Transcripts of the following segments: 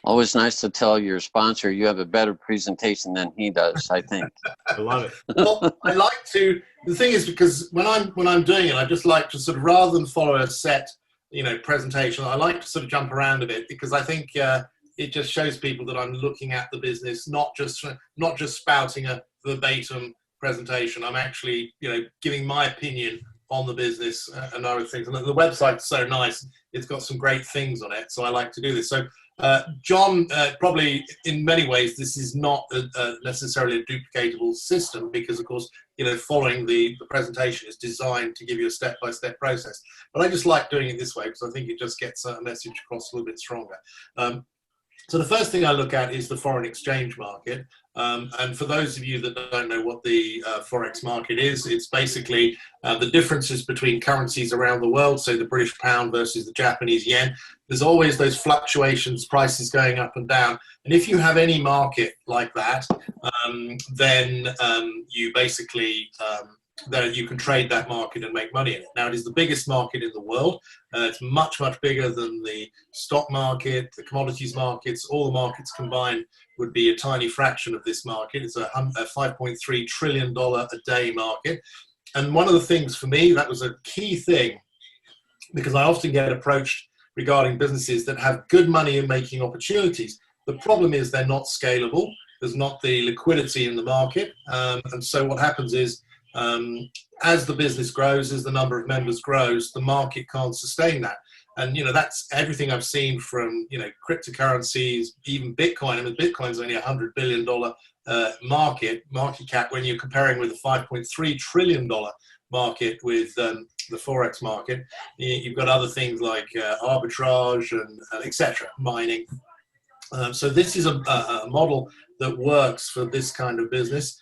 Always nice to tell your sponsor you have a better presentation than he does, I think. I love it. Well, I like to. The thing is, because when I'm doing it, I just like to sort of, rather than follow a set, presentation, I like to sort of jump around a bit, because I think it just shows people that I'm looking at the business, not just spouting a verbatim presentation. I'm actually, giving my opinion on the business and other things. And the website's so nice; it's got some great things on it. So I like to do this. So. John, probably in many ways, this is not necessarily a duplicatable system, because, of course, following the presentation is designed to give you a step-by-step process. But I just like doing it this way, because I think it just gets a message across a little bit stronger. So the first thing I look at is the foreign exchange market. And for those of you that don't know what the Forex market is, it's basically the differences between currencies around the world, so the British pound versus the Japanese yen. There's always those fluctuations, prices going up and down. And if you have any market like that, then you basically that you can trade that market and make money in it. Now, it is the biggest market in the world. It's much, much bigger than the stock market, the commodities markets. All the markets combined would be a tiny fraction of this market. It's a $5.3 trillion a day market. And one of the things for me, that was a key thing, because I often get approached regarding businesses that have good money in making opportunities. The problem is they're not scalable. There's not the liquidity in the market. And so what happens is, as the business grows, as the number of members grows, the market can't sustain that. And, that's everything I've seen from, cryptocurrencies, even Bitcoin. I mean, Bitcoin's only a $100 billion market cap when you're comparing with a $5.3 trillion market with the Forex market. You've got other things like arbitrage and etc., mining. So this is a model that works for this kind of business.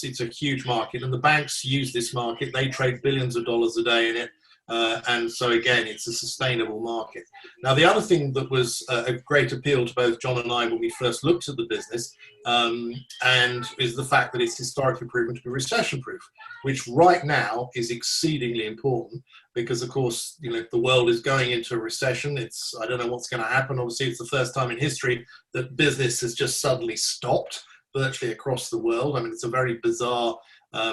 It's a huge market, and the banks use this market. They trade billions of dollars a day in it. And so again, it's a sustainable market. Now, the other thing that was a great appeal to both John and I when we first looked at the business, and is the fact that it's historically proven to be recession-proof, which right now is exceedingly important, because, of course, the world is going into a recession. I don't know what's going to happen. Obviously, it's the first time in history that business has just suddenly stopped virtually across the world. I mean, it's a very bizarre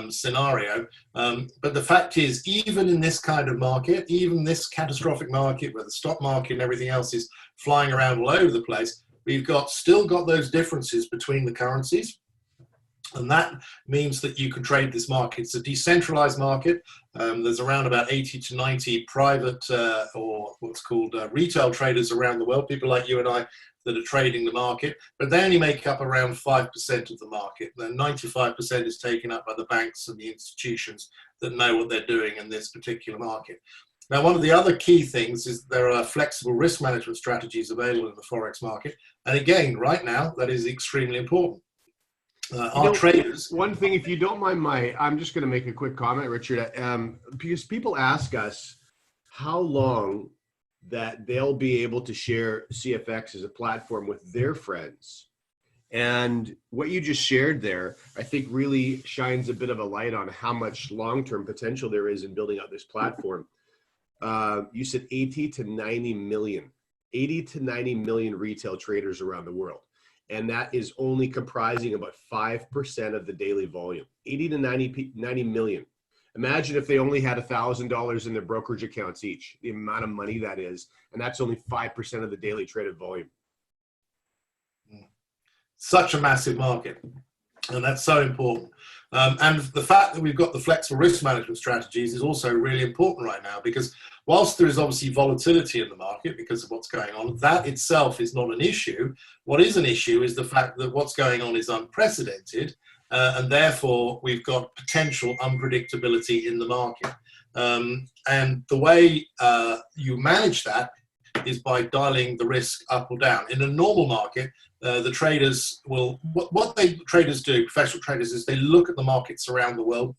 scenario. But the fact is, even in this kind of market, even this catastrophic market where the stock market and everything else is flying around all over the place, we've still got those differences between the currencies. And that means that you can trade this market. It's a decentralized market. There's around about 80 to 90 private or what's called retail traders around the world, people like you and I that are trading the market, but they only make up around 5% of the market. Then 95% is taken up by the banks and the institutions that know what they're doing in this particular market. Now, one of the other key things is there are flexible risk management strategies available in the Forex market. And again, right now, that is extremely important. Our traders. One thing, if you don't mind, I'm just going to make a quick comment, Richard, because people ask us how long that they'll be able to share CFX as a platform with their friends. And what you just shared there, I think really shines a bit of a light on how much long-term potential there is in building out this platform. You said 80 to 90 million retail traders around the world. And that is only comprising about 5% of the daily volume, 80 to 90 million. Imagine if they only had $1,000 in their brokerage accounts each, the amount of money that is, and that's only 5% of the daily traded volume. Such a massive market, and that's so important. And the fact that we've got the flexible risk management strategies is also really important right now, because whilst there is obviously volatility in the market because of what's going on, that itself is not an issue. What is an issue is the fact that what's going on is unprecedented, and therefore we've got potential unpredictability in the market. And the way you manage that is by dialing the risk up or down. In a normal market, the traders will, traders do, professional traders, is they look at the markets around the world,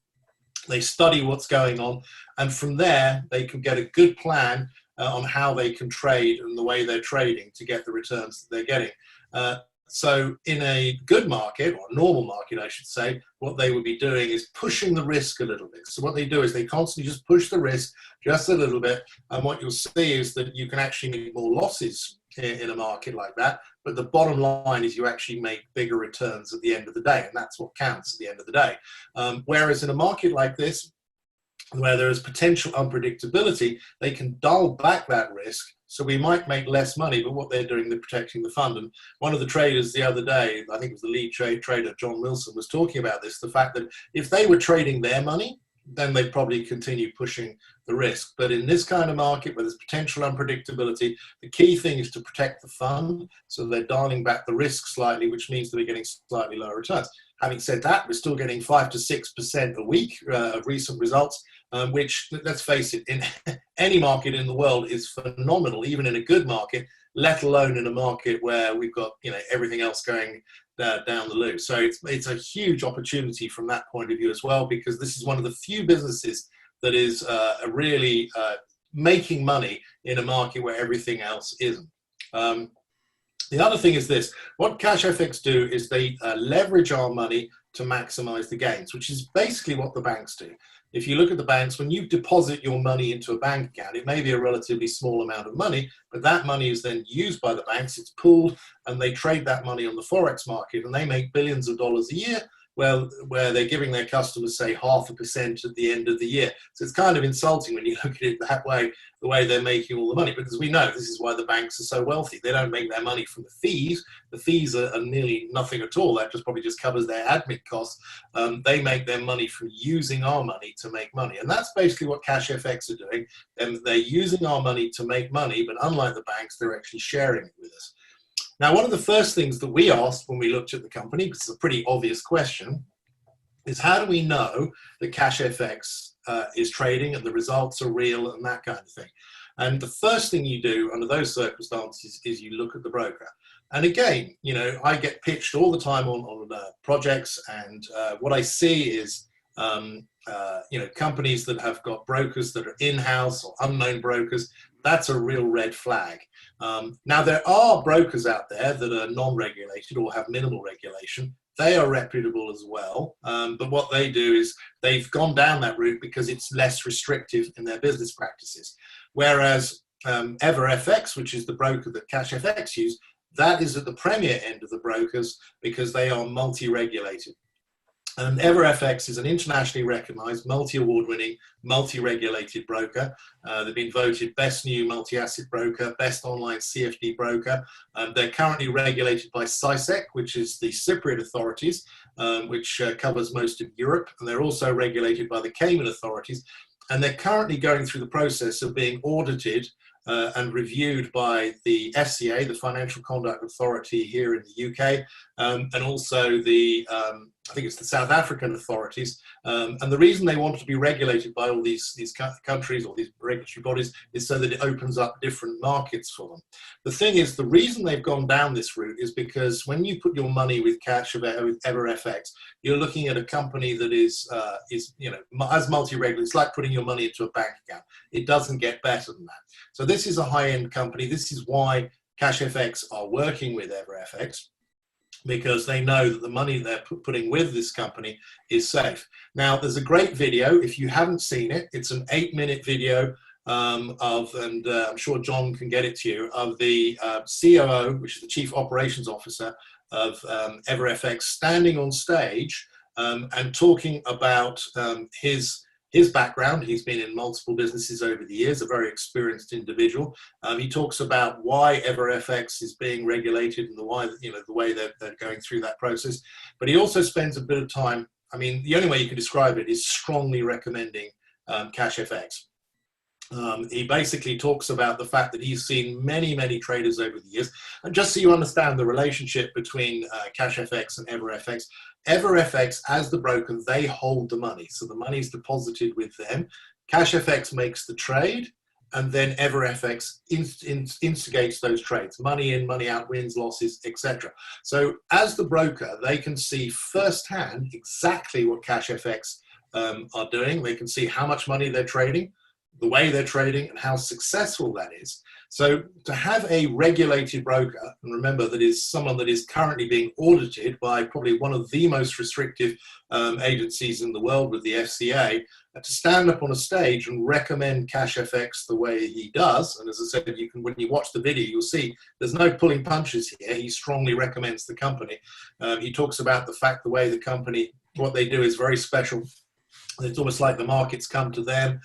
they study what's going on, and from there they can get a good plan on how they can trade and the way they're trading to get the returns that they're getting. So in a good market, or a normal market, I should say, what they would be doing is pushing the risk a little bit. So what they do is they constantly just push the risk just a little bit. And what you'll see is that you can actually make more losses in a market like that. But the bottom line is you actually make bigger returns at the end of the day. And that's what counts at the end of the day. Whereas in a market like this, where there is potential unpredictability, they can dial back that risk. So we might make less money, but what they're doing, they're protecting the fund. And one of the traders the other day, I think it was the lead trader, John Wilson, was talking about this, the fact that if they were trading their money, then they'd probably continue pushing the risk. But in this kind of market where there's potential unpredictability, the key thing is to protect the fund. So they're dialing back the risk slightly, which means that we're getting slightly lower returns. Having said that, we're still getting 5 to 6% a week of recent results, which, let's face it, in any market in the world is phenomenal, even in a good market, let alone in a market where we've got, you know, everything else going down the loo. So it's a huge opportunity from that point of view as well, because this is one of the few businesses that is really making money in a market where everything else isn't. The other thing is this: what CASHFX do is they leverage our money to maximize the gains, which is basically what the banks do. If you look at the banks, when you deposit your money into a bank account, it may be a relatively small amount of money, but that money is then used by the banks, it's pooled, and they trade that money on the Forex market, and they make billions of dollars a year, where they're giving their customers, say, 0.5% at the end of the year. So it's kind of insulting when you look at it that way, the way they're making all the money, because we know this is why the banks are so wealthy. They don't make their money from the fees. The fees are nearly nothing at all. That probably just covers their admin costs. They make their money from using our money to make money. And that's basically what CASHFX are doing. And they're using our money to make money, but unlike the banks, they're actually sharing it with us. Now, one of the first things that we asked when we looked at the company, because it's a pretty obvious question, is how do we know that CASHFX is trading and the results are real and that kind of thing? And the first thing you do under those circumstances is you look at the broker. And again, you know, I get pitched all the time on projects, and what I see is you know, companies that have got brokers that are in-house or unknown brokers. That's a real red flag. Now, there are brokers out there that are non-regulated or have minimal regulation. They are reputable as well. But what they do is they've gone down that route because it's less restrictive in their business practices. Whereas EverFX, which is the broker that CASHFX use, that is at the premier end of the brokers because they are multi-regulated. And EverFX is an internationally recognized, multi-award-winning, multi-regulated broker. They've been voted best new multi-asset broker, best online CFD broker. They're currently regulated by CISEC, which is the Cypriot authorities, which covers most of Europe. And they're also regulated by the Cayman authorities. And they're currently going through the process of being audited and reviewed by the FCA, the Financial Conduct Authority here in the UK, and also the, I think it's the South African authorities. And the reason they want to be regulated by all these countries or these regulatory bodies is so that it opens up different markets for them. The thing is, the reason they've gone down this route is because when you put your money with EverFX, you're looking at a company that is you know, as multi-regulated. It's like putting your money into a bank account. It doesn't get better than that. So this is a high-end company. This is why CASHFX are working with EverFX, because they know that the money they're putting with this company is safe. Now, there's a great video. If you haven't seen it, it's an 8-minute video and I'm sure John can get it to you, of the COO, which is the Chief Operations Officer of EverFX, standing on stage and talking about his background. He's been in multiple businesses over the years, a very experienced individual. He talks about why EverFX is being regulated and the way they're going through that process. But he also spends a bit of time, I mean, the only way you can describe it is strongly recommending CASHFX. He basically talks about the fact that he's seen many, many traders over the years. And just so you understand the relationship between CASHFX and EverFX, EverFX, as the broker, they hold the money. So the money is deposited with them. CASHFX makes the trade, and then EverFX instigates those trades. Money in, money out, wins, losses, etc. So as the broker, they can see firsthand exactly what CASHFX are doing. They can see how much money they're trading. the way they're trading, and how successful that is. So to have a regulated broker, and remember that is someone that is currently being audited by probably one of the most restrictive agencies in the world with the FCA, to stand up on a stage and recommend CASHFX the way he does, and as I said, you can, when you watch the video, you'll see there's no pulling punches here. He strongly recommends the company. He talks about the fact the way the company, what they do is very special. It's almost like the markets come to them.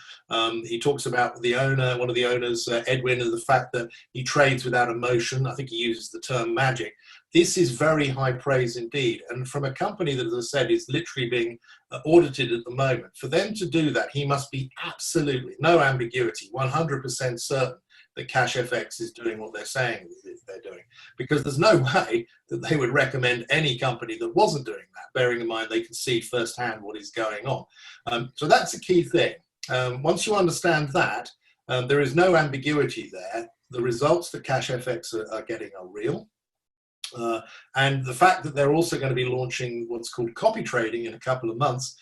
He talks about the owner, one of the owners, Edwin, and the fact that he trades without emotion. I think he uses the term magic. This is very high praise indeed. And from a company that, as I said, is literally being audited at the moment, for them to do that, he must be absolutely, no ambiguity, 100% certain that CASHFX is doing what they're saying they're doing. Because there's no way that they would recommend any company that wasn't doing that, bearing in mind they can see firsthand what is going on. So that's a key thing. Once you understand that, there is no ambiguity there. The results that CASHFX are getting are real. And the fact that they're also going to be launching what's called copy trading in a couple of months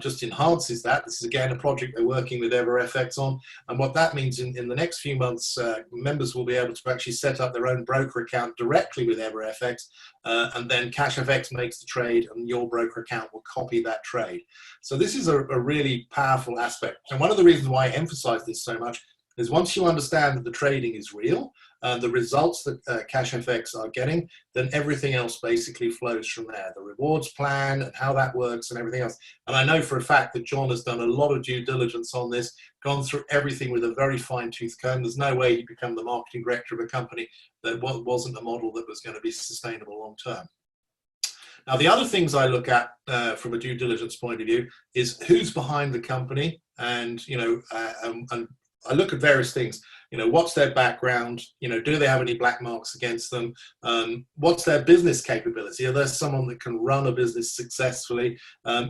just enhances that. This is again a project they're working with EverFX on, and what that means in the next few months, members will be able to actually set up their own broker account directly with EverFX, and then CASHFX makes the trade and your broker account will copy that trade. So this is a really powerful aspect, and one of the reasons why I emphasize this so much is once you understand that the trading is real, the results that CASHFX are getting, then everything else basically flows from there. The rewards plan and how that works and everything else. And I know for a fact that John has done a lot of due diligence on this, gone through everything with a very fine-tooth comb. There's no way he'd become the marketing director of a company that wasn't a model that was going to be sustainable long-term. Now, the other things I look at from a due diligence point of view is who's behind the company, and, you know, and I look at various things. You know, what's their background? You know, do they have any black marks against them? What's their business capability? Are there someone that can run a business successfully?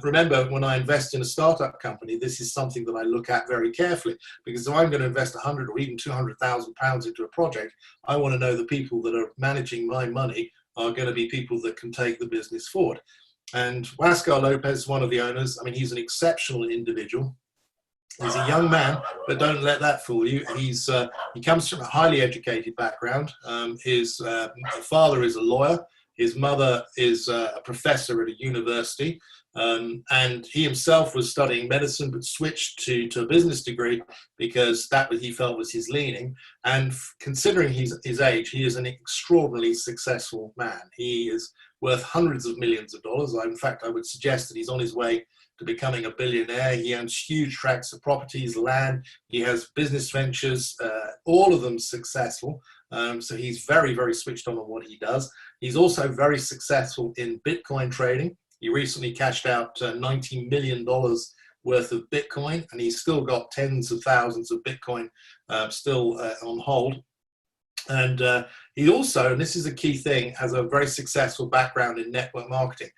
Remember, when I invest in a startup company, this is something that I look at very carefully, because if I'm going to invest 100 or even 200,000 pounds into a project, I want to know the people that are managing my money are going to be people that can take the business forward. And Huáscar Lopez, one of the owners, I mean, he's an exceptional individual. He's a young man, but don't let that fool you. He comes from a highly educated background. His father is a lawyer. His mother is a professor at a university. And he himself was studying medicine, but switched to a business degree because that he felt was his leaning. And considering his age, he is an extraordinarily successful man. He is worth hundreds of millions of dollars. In fact, I would suggest that he's on his way to becoming a billionaire. He owns huge tracts of properties, land. He has business ventures, all of them successful. So he's very, very switched on what he does. He's also very successful in Bitcoin trading. He recently cashed out $90 million worth of Bitcoin, and he's still got tens of thousands of Bitcoin still on hold. And he also, and this is a key thing, has a very successful background in network marketing.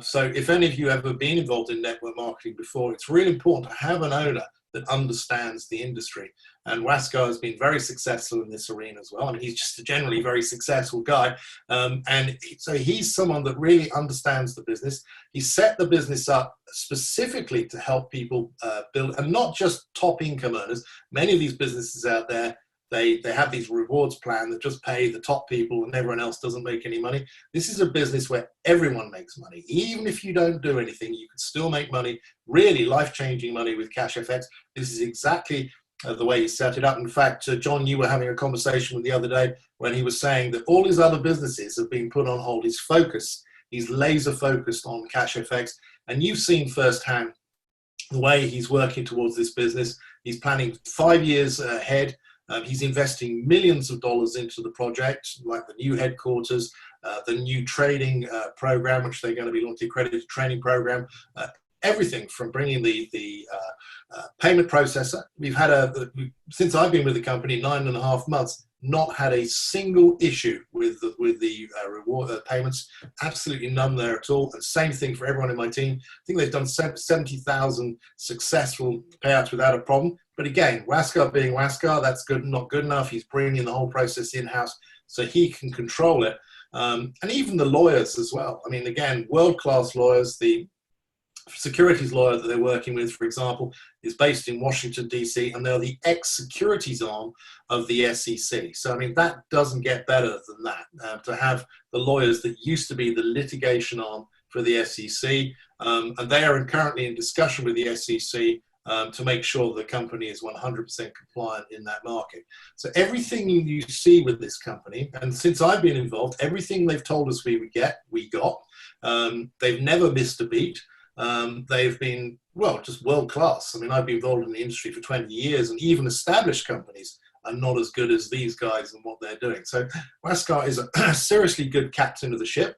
So if any of you have ever been involved in network marketing before, it's really important to have an owner that understands the industry. And Huáscar has been very successful in this arena as well. I mean, he's just a generally very successful guy. And so he's someone that really understands the business. He set the business up specifically to help people build, and not just top income earners. Many of these businesses out there, they have these rewards plan that just pay the top people and everyone else doesn't make any money. This is a business where everyone makes money. Even if you don't do anything, you can still make money, really life-changing money with CASHFX. This is exactly the way he set it up. In fact, John, you were having a conversation with the other day when he was saying that all his other businesses have been put on hold. His focus, he's laser focused on CASHFX, and you've seen firsthand the way he's working towards this business. He's planning 5 years ahead. He's investing millions of dollars into the project, like the new headquarters, the new trading program, which they're going to be launching, accredited training program, everything from bringing the payment processor. We've had since I've been with the company, 9.5 months, not had a single issue with the reward payments, absolutely none there at all. And same thing for everyone in my team. I think they've done 70,000 successful payouts without a problem. But again, Huáscar being Huáscar, that's not good enough. He's bringing the whole process in-house so he can control it. And even the lawyers as well. I mean, again, world-class lawyers. The securities lawyer that they're working with, for example, is based in Washington, D.C., and they're the ex-securities arm of the SEC. So, I mean, that doesn't get better than that, to have the lawyers that used to be the litigation arm for the SEC, and they are currently in discussion with the SEC to make sure the company is 100% compliant in that market. So everything you see with this company, and since I've been involved, everything they've told us we would get, we got. They've never missed a beat. They've been, well, just world class. I mean, I've been involved in the industry for 20 years, and even established companies are not as good as these guys and what they're doing. So Wascar is a seriously good captain of the ship.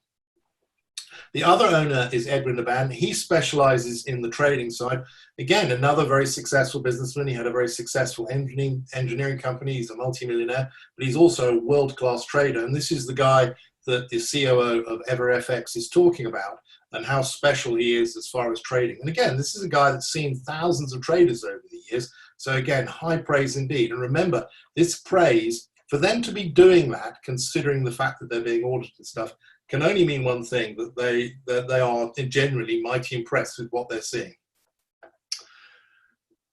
The other owner is Edwin Naban. He specializes in the trading side. Again, another very successful businessman. He had a very successful engineering company. He's a multimillionaire, but he's also a world-class trader. And this is the guy that the COO of EverFX is talking about, and how special he is as far as trading. And again, this is a guy that's seen thousands of traders over the years. So again, high praise indeed. And remember, this praise, for them to be doing that, considering the fact that they're being audited and stuff, can only mean one thing, that they are generally mighty impressed with what they're seeing.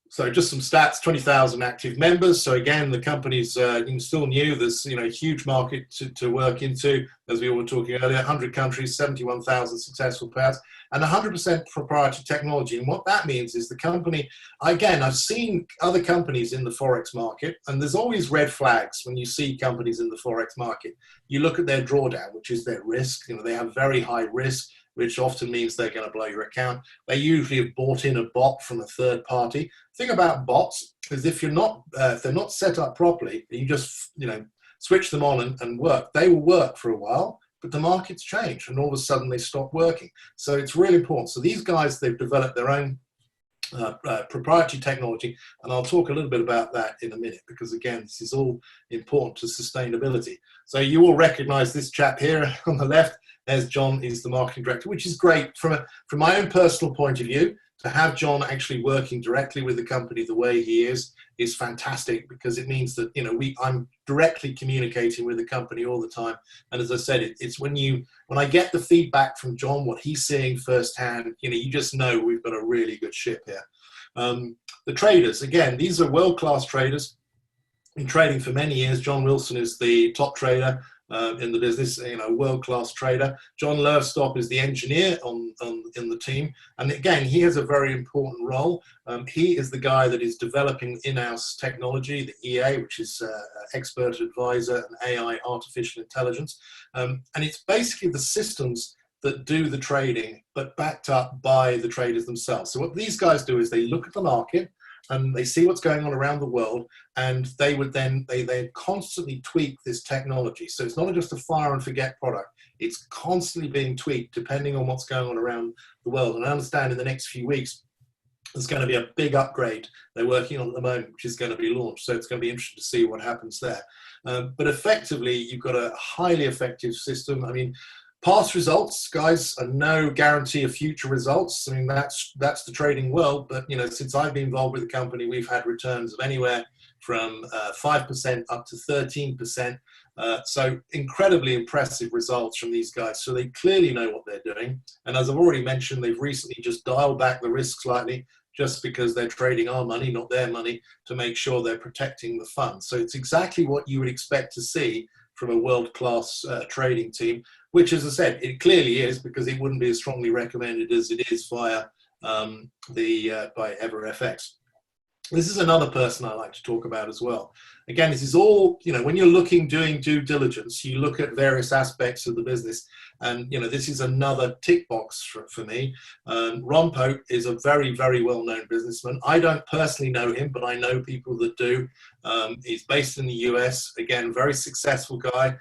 So just some stats: 20,000 active members. So again, the company's still new. There's a huge market to work into, as we were talking earlier. 100 countries, 71,000 successful payouts, and 100% proprietary technology. And what that means is the company, again, I've seen other companies in the Forex market, and there's always red flags when you see companies in the Forex market. You look at their drawdown, which is their risk. They have very high risk, which often means they're going to blow your account. They usually have bought in a bot from a third party. The thing about bots is if they're not set up properly, you just switch them on and work. They will work for a while, but the market's changed, and all of a sudden they stop working. So it's really important. So these guys, they've developed their own proprietary technology, and I'll talk a little bit about that in a minute, because again, this is all important to sustainability. So you will recognize this chap here on the left. There's John, is the marketing director, which is great from my own personal point of view. To have John actually working directly with the company the way he is fantastic, because it means that I'm directly communicating with the company all the time. And as I said, it's when I get the feedback from John, what he's seeing firsthand, you just know we've got a really good ship here. The traders, again, these are world-class traders. Been trading for many years. John Wilson is the top trader in the business, world-class trader. John Lerstop is the engineer in the team, and again, he has a very important role. He is the guy that is developing in-house technology, the EA, which is expert advisor and AI, artificial intelligence, and it's basically the systems that do the trading, but backed up by the traders themselves. So what these guys do is they look at the market, and they see what's going on around the world, and they constantly tweak this technology. So it's not just a fire and forget product. It's constantly being tweaked depending on what's going on around the world. And I understand in the next few weeks, there's going to be a big upgrade they're working on at the moment, which is going to be launched. So it's going to be interesting to see what happens there. But effectively, you've got a highly effective system. I mean, past results, guys, are no guarantee of future results. I mean, that's the trading world. But since I've been involved with the company, we've had returns of anywhere from 5% up to 13%. So incredibly impressive results from these guys. So they clearly know what they're doing. And as I've already mentioned, they've recently just dialed back the risk slightly, just because they're trading our money, not their money, to make sure they're protecting the fund. So it's exactly what you would expect to see from a world-class trading team, which, as I said, it clearly is, because it wouldn't be as strongly recommended as it is via by EverFX. This is another person I like to talk about as well. Again, this is all, when you're doing due diligence, you look at various aspects of the business. And, this is another tick box for me. Ron Pope is a very, very well-known businessman. I don't personally know him, but I know people that do. He's based in the US. Again, very successful guy.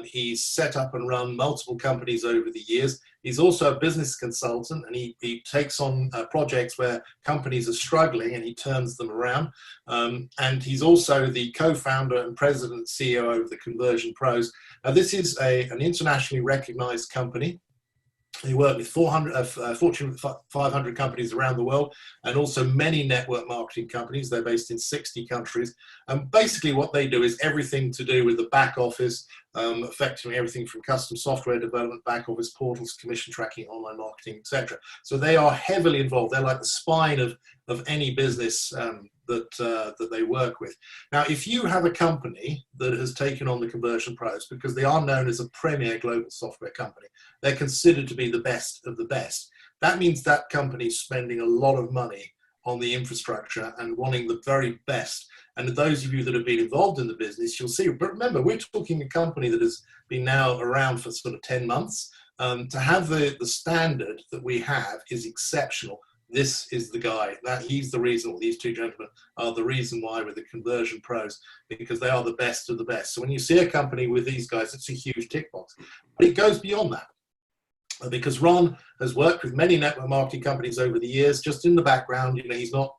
He's set up and run multiple companies over the years. He's also a business consultant, and he takes on projects where companies are struggling, and he turns them around. And he's also the co-founder and president and CEO of the Conversion Pros. Now, this is an internationally recognized company. They work with Fortune 500 companies around the world, and also many network marketing companies. They're based in 60 countries. And basically what they do is everything to do with the back office, effectively everything from custom software development, back office portals, commission tracking, online marketing, etc. So they are heavily involved. They're like the spine of any business that they work with. Now, if you have a company that has taken on the Conversion Pros, because they are known as a premier global software company, they're considered to be the best of the best. That means that company is spending a lot of money on the infrastructure and wanting the very best. And those of you that have been involved in the business, you'll see, but remember, we're talking a company that has been now around for sort of 10 months. To have the standard that we have is exceptional. This is the guy, he's the reason, or these two gentlemen are the reason why we're the Conversion Pros, because they are the best of the best. So when you see a company with these guys, it's a huge tick box. But it goes beyond that, because Ron has worked with many network marketing companies over the years, just in the background. He's not,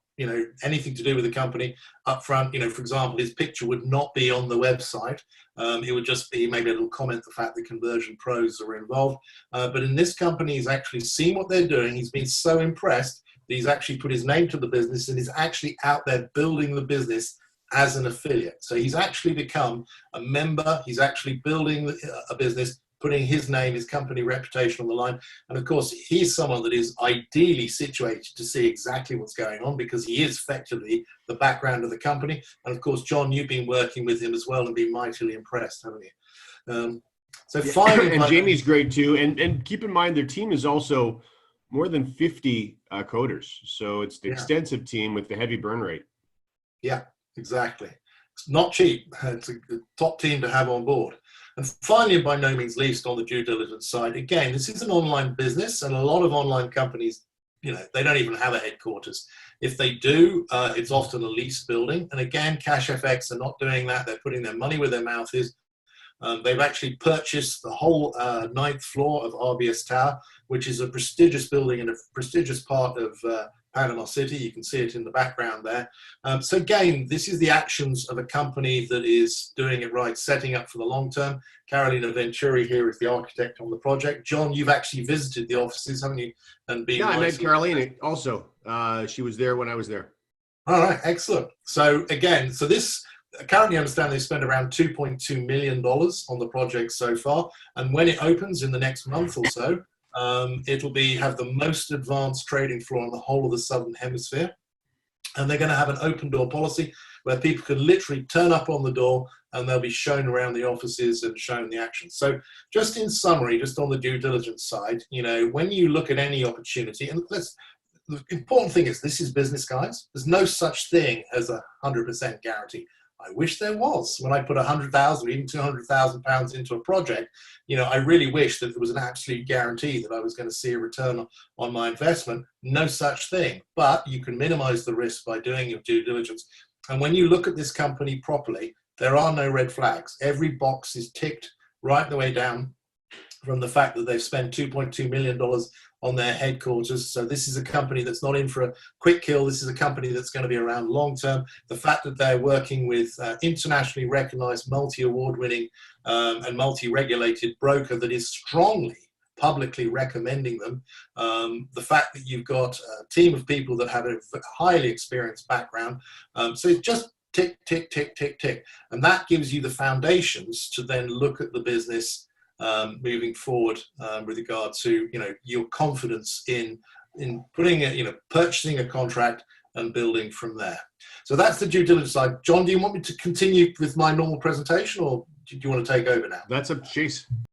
anything to do with the company up front. For example, his picture would not be on the website. It would just be maybe a little comment, the fact that Conversion Pros are involved. But in this company, he's actually seen what they're doing. He's been so impressed that he's actually put his name to the business and is actually out there building the business as an affiliate. So he's actually become a member. He's actually building a business, putting his name, his company reputation on the line. And of course, he's someone that is ideally situated to see exactly what's going on, because he is effectively the background of the company. And of course, John, you've been working with him as well and been mightily impressed, haven't you? Finally, and Jamie's great too. And keep in mind, their team is also more than 50 coders. So it's the extensive team with the heavy burn rate. Yeah, exactly. It's not cheap. It's a top team to have on board. And finally, by no means least, on the due diligence side, again, this is an online business, and a lot of online companies, they don't even have a headquarters. If they do, it's often a leased building. And again, CASHFX are not doing that. They're putting their money where their mouth is. They've actually purchased the whole 9th floor of RBS Tower, which is a prestigious building in a prestigious part of Panama City. You can see it in the background there. So again, this is the actions of a company that is doing it right, setting up for the long term. Carolina Venturi here is the architect on the project. John, you've actually visited the offices, haven't you? And been I met Carolina also. She was there when I was there. All right, excellent. So again, this, currently I understand they spent around $2.2 million on the project so far. And when it opens in the next month or so, it'll have the most advanced trading floor on the whole of the Southern Hemisphere. And they're going to have an open door policy where people can literally turn up on the door and they'll be shown around the offices and shown the action. So just in summary, just on the due diligence side, when you look at any opportunity, and the important thing is, this is business, guys. There's no such thing as a 100% guarantee. I wish there was. When I put 100,000 or even 200,000 pounds into a project, I really wish that there was an absolute guarantee that I was going to see a return on my investment. No such thing. But you can minimize the risk by doing your due diligence. And when you look at this company properly, there are no red flags. Every box is ticked right the way down, from the fact that they've spent $2.2 million on their headquarters. So this is a company that's not in for a quick kill. This is a company that's going to be around long term. The fact that they're working with internationally recognized, multi-award winning and multi-regulated broker that is strongly publicly recommending them. The fact that you've got a team of people that have a highly experienced background. So it's just tick, tick, tick, tick, tick. And that gives you the foundations to then look at the business moving forward with regard to your confidence in putting purchasing a contract and building from there. So that's the due diligence side. John, do you want me to continue with my normal presentation, or do you want to take over now? That's a Chase.